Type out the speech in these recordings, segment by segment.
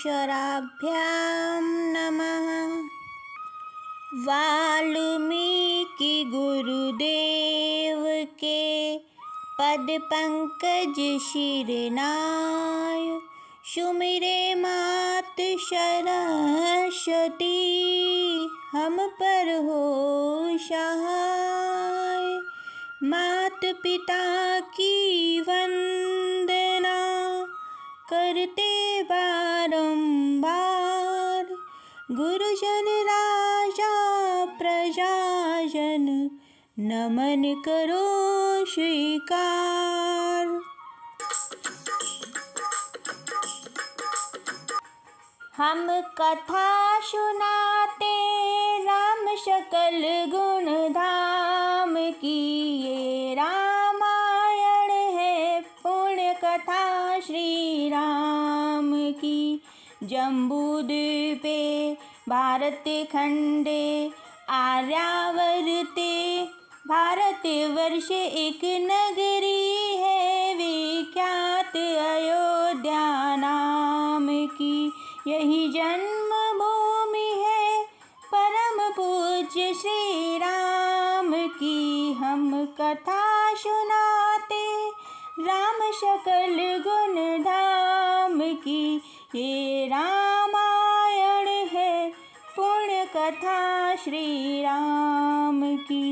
अक्षराभ्यां नमः। वाल्मीकि गुरुदेव के पद पंकज शिरनाय, सुमिरे मात सरस्वती हम पर हो सहाय। मात पिता की वंदना करते बारंबार, गुरुजन राजा प्रजाजन नमन करो स्वीकार। हम कथा सुनाते राम सकल गुण धाम की, ये रामायण है पुण्य कथा श्री राम की। जम्बूद्वीपे भारत खंडे आर्यावर्ते भारतवर्ष एक नगरी है विख्यात अयोध्या नाम की। यही जन्मभूमि है परम पूज्य श्री राम की। हम कथा सुनाते राम सकल गुण धाम की, ये रामायण है पुण्य कथा श्री राम की।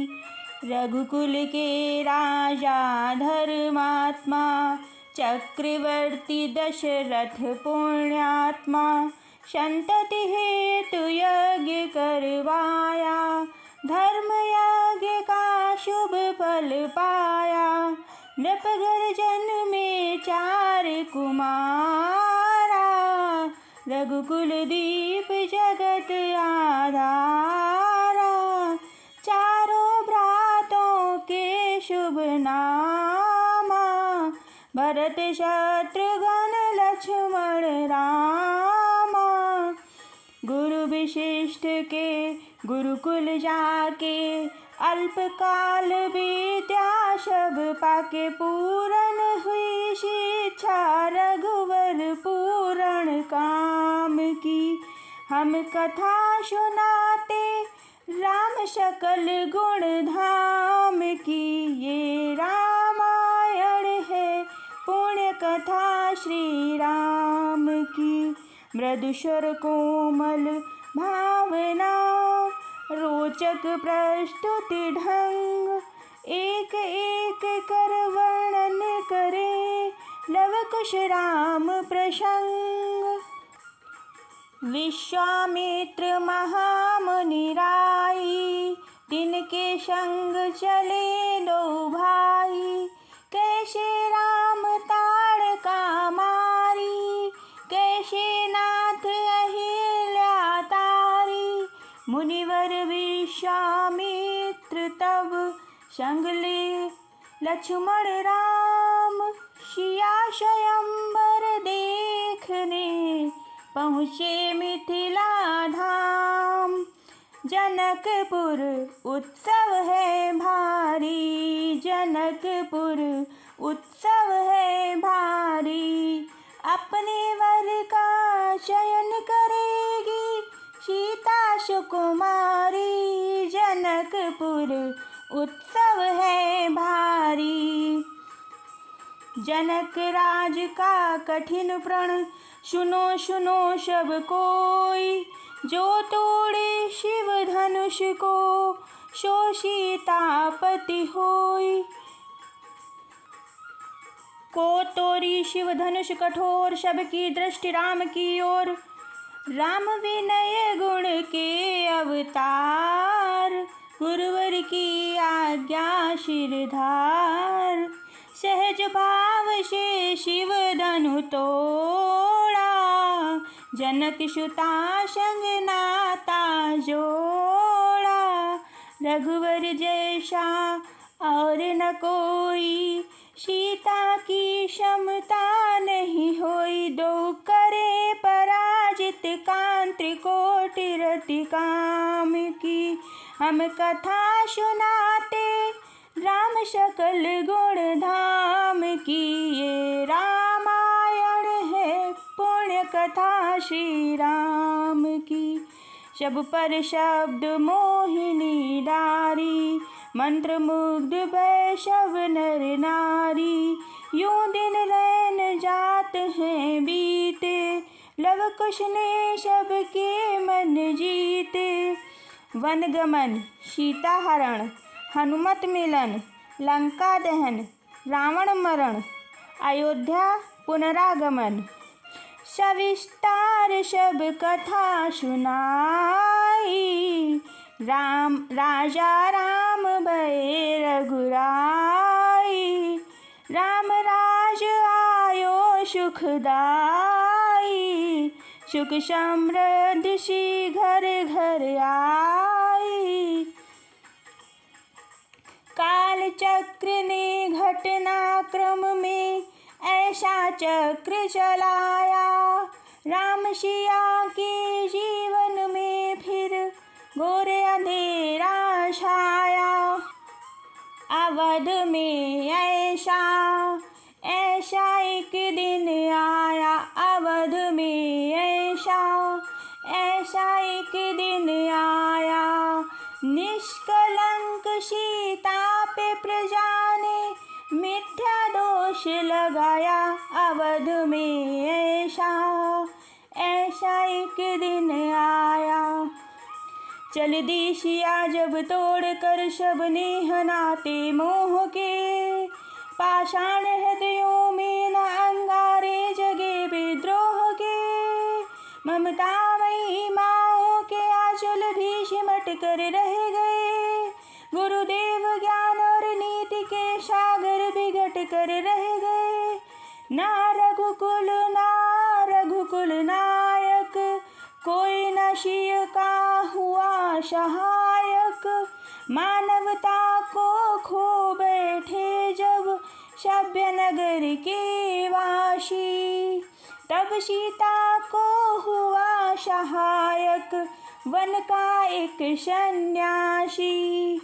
रघुकुल के राजा धर्मात्मा, चक्रवर्ती दशरथ पुण्यात्मा, संतति हेतु यज्ञ करवाया, धर्म यज्ञ का शुभ फल पाया। नृप गर्जन में 4 कुमारा, रघुकुल दीप जगत आधारा। चारों भ्रातों के शुभ नामा, भरत शत्रुघ्न लक्ष्मण रामा। गुरु विशिष्ट के गुरुकुल जाके, अल्पकाल विद्या सब पाके। पूरन हुई शिक्षा रघुवर पूर्ण काम की। हम कथा सुनाते राम सकल गुण धाम की, ये रामायण है पुण्य कथा श्री राम की। मृदुस्वर कोमल भावना, रोचक प्रस्तुति ढंग, एक एक कर वर्णन करे लव कुश राम प्रसंग। विश्वामित्र महामुनि राई, तिनके संग चले 2 भाई। कैसे राम ताड़का मारी, कैसे नाथ अहिल्या तारी। मुनिवर विश्वामित्र तब संग ले लक्ष्मण राम, सिया स्वयंवर देखने पहुँचे मिथिला धाम। जनकपुर उत्सव है भारी, जनकपुर उत्सव है भारी। अपने वर का चयन करेगी सीता सुकुमारी, जनकपुर उत्सव है भारी। जनक राज का कठिन प्रण सुनो सुनो सब कोई, जो तोड़े शिव धनुष को सो सीतापति होई। को तोरी शिव धनुष कठोर, सबकी दृष्टि राम की ओर। राम विनय गुण के अवतार, गुरुवर की आज्ञा शिरधार। सहज भाव से शिव धनु तोड़ा, जनक सुता संग नाता जोड़ा। रघुवर जैसा और न कोई, सीता की क्षमता नहीं होई। 2 करे पराजित कांति कोटि रति काम की। हम कथा सुनाते राम सकल गुण धाम की, ये रामायण है पुण्य कथा श्री राम की। शब पर शब्द मोहिनी डारी, मंत्र मुग्ध भय शब नर नारी। यूं दिन रैन जात हैं बीते, लव कुश ने शब के मन जीते। वन गमन, सीता हरण, हनुमत मिलन, लंका दहन, रावण मरण, अयोध्या पुनरागमन। सविस्तार शब कथा सुनाई, राम राजा राम भये रघुराई। राम राज आयो सुखदाई, सुख समृद्धि सी घर घर आई। काल चक्र ने घटना क्रम में ऐसा चक्र चलाया, राम सिया के जीवन में फिर घोर अंधेरा छाया। अवध में ऐसा एक दिन आया, अवध में ऐसा एक दिन आया। निष्कलंक सीता पे प्रजा ने मिथ्या दोष लगाया, अवध में ऐसा एक दिन आया। चल दी सिया जब तोड़ कर शब नेह नाते मोह के, पाषाण हृदयों में न अंगारे जगे विद्रोह के। ममतामयी माओं के आंचल भी सिमट कर रह गए, गुरुदेव ज्ञान और नीति के सागर बिगट कर रह गए। ना रघुकुल नायक, कोई न सिय का हुआ सहायक। मानवता को खो बैठे जब सभ्य नगर के वासी, तब सीता को हुआ सहायक वन का एक सन्यासी।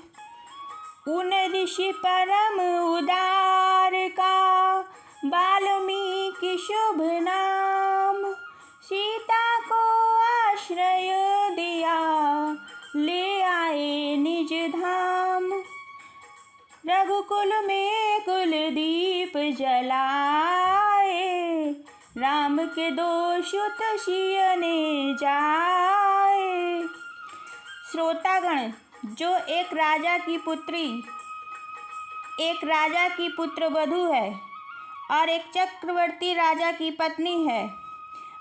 उन ऋषि परम उदार का वाल्मीकि शुभ नाम, सीता को आश्रय दिया ले आए निज धाम। रघुकुल में कुलदीप जलाए, राम के दो सुत सिय ने जाए। श्रोतागण, जो एक राजा की पुत्र वधू है और एक चक्रवर्ती राजा की पत्नी है,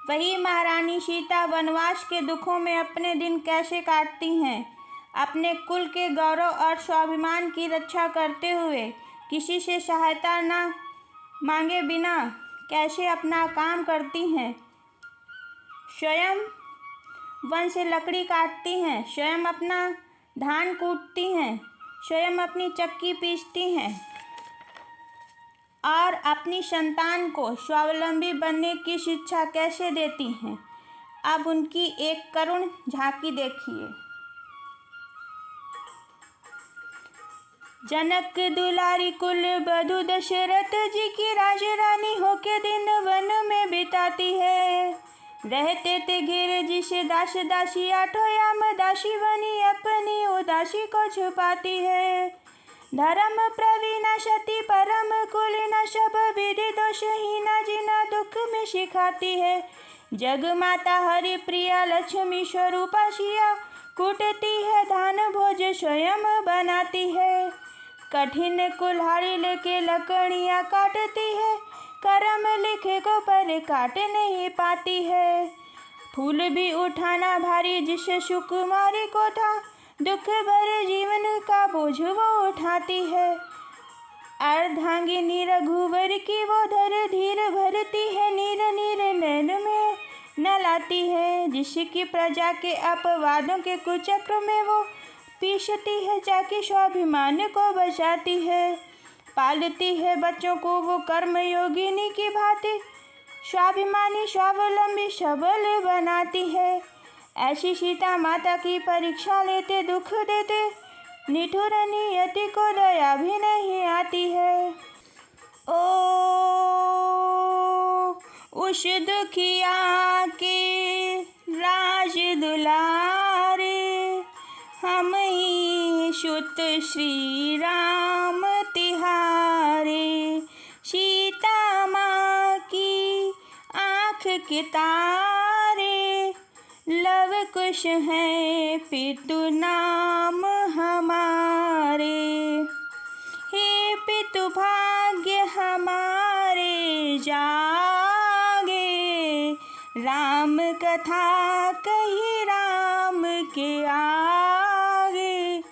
वही महारानी सीता वनवास के दुखों में अपने दिन कैसे काटती हैं, अपने कुल के गौरव और स्वाभिमान की रक्षा करते हुए किसी से सहायता न मांगे बिना कैसे अपना काम करती हैं। स्वयं वन से लकड़ी काटती हैं, स्वयं अपना धान कूटती हैं, स्वयं अपनी चक्की पीसती हैं और अपनी संतान को स्वावलंबी बनने की शिक्षा कैसे देती हैं। अब उनकी एक करुण झांकी देखिए। जनक दुलारी कुल वधू दशरथ जी की राजरानी होके दिन वन में बिताती है। रहते थे घेरे जिसे दास दासी, आठों याम दासी बनी अपनी उदासी को छुपाती है। धर्म प्रवीणा सती परम कुलीना, सब विधि दोषहीना जिना दुख में सिखाती है। जग माता हरि प्रिया लक्ष्मी स्वरूपा सिया, कूटती है धान भोज स्वयं बनाती है। कठिन कुल्हाड़ी लेके लकड़ियाँ काटती है, कर्म लिखे को पर काट नहीं पाती है। फूल भी उठाना भारी जिसे सुकुमारी को था, दुख भरे जीवन का बोझ वो उठाती है। अर्धांगिनी रघुवर की वो धर धीर भरती है, नीर नीर नैन में न लाती है। जिसकी प्रजा के अपवादों के कुचक्र में वो पीसती है, जाके स्वाभिमान को बचाती है। पालती है बच्चों को वो कर्म योगिनी की भांति, स्वाभिमानी स्वावलंबी सबल बनाती है। ऐसी सीता माता की परीक्षा लेते दुख देते, निठुर नियति को दया भी नहीं आती है। उस दुखिया के राज दुलारे, हम ही सुत श्री राम तिहारे। सीता माँ की आँख के तारे, लव कुश हैं पितु नाम हमारे। हे पितु भाग्य हमारे जागे, राम कथा कही राम के आगे।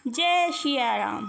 जय सिया राम।